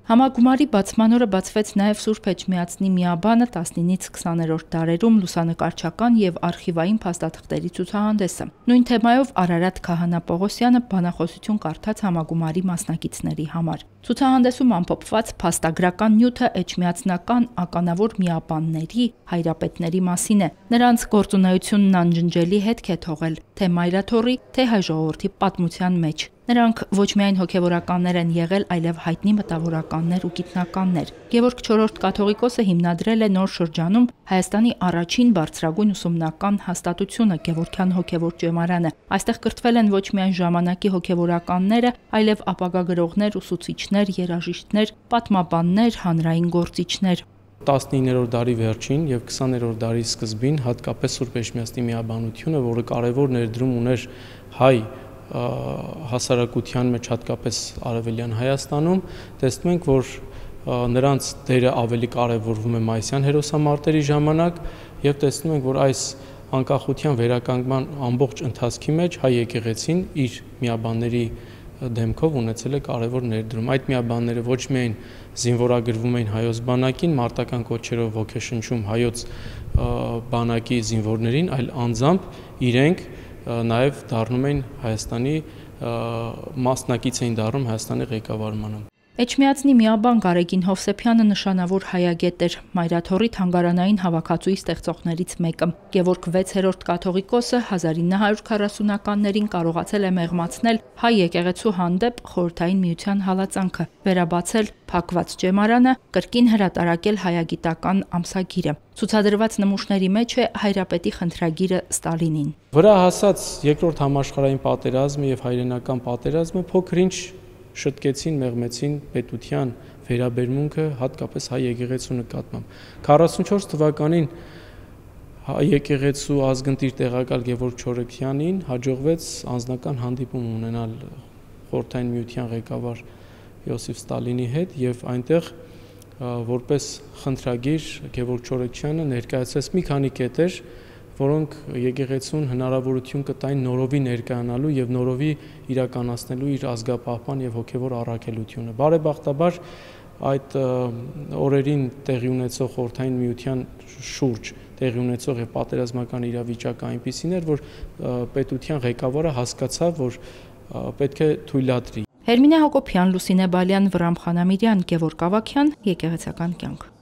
Համագումարի բացման օրը բացվեց նաև Սուրբ Էջմիածնի միաբանը 19-ից 20-րդ դարերում լուսանկարչական եւ արխիվային փաստաթղթերի ցուցահանդեսը։ Նույն թեմայով Արարատ Քահանա Պողոսյանը բանախոսություն կարդաց համագումարի մասնակիցների համար։ Ցուցահանդեսում ամփոփված փաստագրական նյութը էջմիածնական ականավոր միաբանների, հայրապետների մասին է։ Նրանց գործունեությունն անջնջելի հետք է թողել թե մայրաթոռի, թե հայ ժողովրդի պատմության մեջ։ Նրանք ոչ միայն հոգևորականներ են եղել, այլև հայտնի մտավորականներ ու գիտնականներ։ Գևորգ IV կաթողիկոսը հիմնադրել է նոր շրջանում Հայաստանի առաջին բարձրագույն ուսումնական հաստատությունը Գևորգյան հոգևոր ճեմարանը։ Այստեղ կրթվել են ոչ միայն ժամանակի հոգևորականները, այլև ապագա գրողներ, ուսուցիչներ, երաժիշտներ, պատմաբաններ, հանրային գործիչներ։ 19-րդ դարի վերջին եւ 20-րդ դարի սկզբին հատկապես Սուրբ Էջմիածնի միաբանությունը, որը կարևոր ներդրում ուներ հայ հասարակության մեջ, հատկապես Արևելյան Հայաստանում, տեսնում ենք, որ նրանց դերը ավելի կարևորվում է մայիսյան հերոսամարտերի ժամանակ եւ տեսնում ենք, որ այս անկախության վերականգնման ամբողջ ընթացքի մեջ հայ եկեղեցին իր միաբանների դեմքով ունեցել է կարևոր ներդրում։ Այդ միաբանները ոչ միայն զինվորագրվում էին հայոց բանակին, մարտական կոչերով ոգեշնչում հայոց բանակի զինվորներին, այլ անձամբ իրենք նաև դառնում էին Հայաստանի մասնակից էին դառնում Հայաստանի ղեկավարմանը։ Էջմիածնի միաբան Գարեգին Հովսեփյանը նշանավոր հայագետ էր, մայրաթոռի թանգարանային հավաքածուի ստեղծողներից մեկը։ Գևորգ VI կաթողիկոսը 1940-ականներին կարողացել է մեղմացնել հայ եկեղեցու հանդեպ Խորհրդային Միության հալածանքը, վերաբացել փակված ճեմարանը, կրկին հրատարակել հայագիտական ամսագիրը։ Ցուցադրված նմուշների մեջ է հայրապետի խնդրագիրը Ստալինին։ Վրա հասած Երկրորդ համաշխարհային պատերազմը եւ հայրենական պատերազմը փոքր-ինչ շտկեցին, մեղմեցին պետության վերաբերմունքը հատկապես հայ եկեղեցու նկատմամբ։ 44 թվականին հայ եկեղեցու ազգընտիր տեղակալ Գևորգ Չորեքյանին հաջողվեց անձնական հանդիպում ունենալ Խորհրդային Միության ղեկավար Յոսիֆ Ստալինի հետ եւ այնտեղ որպես խնդրագիր Գևորգ Չորեքյանը ներկայացրեց մի քանի կետեր, որոնք եկեղեցուն հնարավորություն կտային նորովի ներկայանալու եւ նորովի իրականացնելու իր ազգապահպան եւ հոգեվոր առաքելությունը։ Բարեբախտաբար այդ օրերին տեղի ունեցող Խորհրդային Միության շուրջ տեղի ունեցող եւ պատերազմական իրավիճակը այնպիսին էր, որ պետության ղեկավարը հասկացավ, որ պետք է թույլատրի։ Հերմինե Հակոբյան, Լուսինե Բալյան, Վռամ Խանամիրյան, Գևորգ Ավագյան, Եկեղեցական կյանք։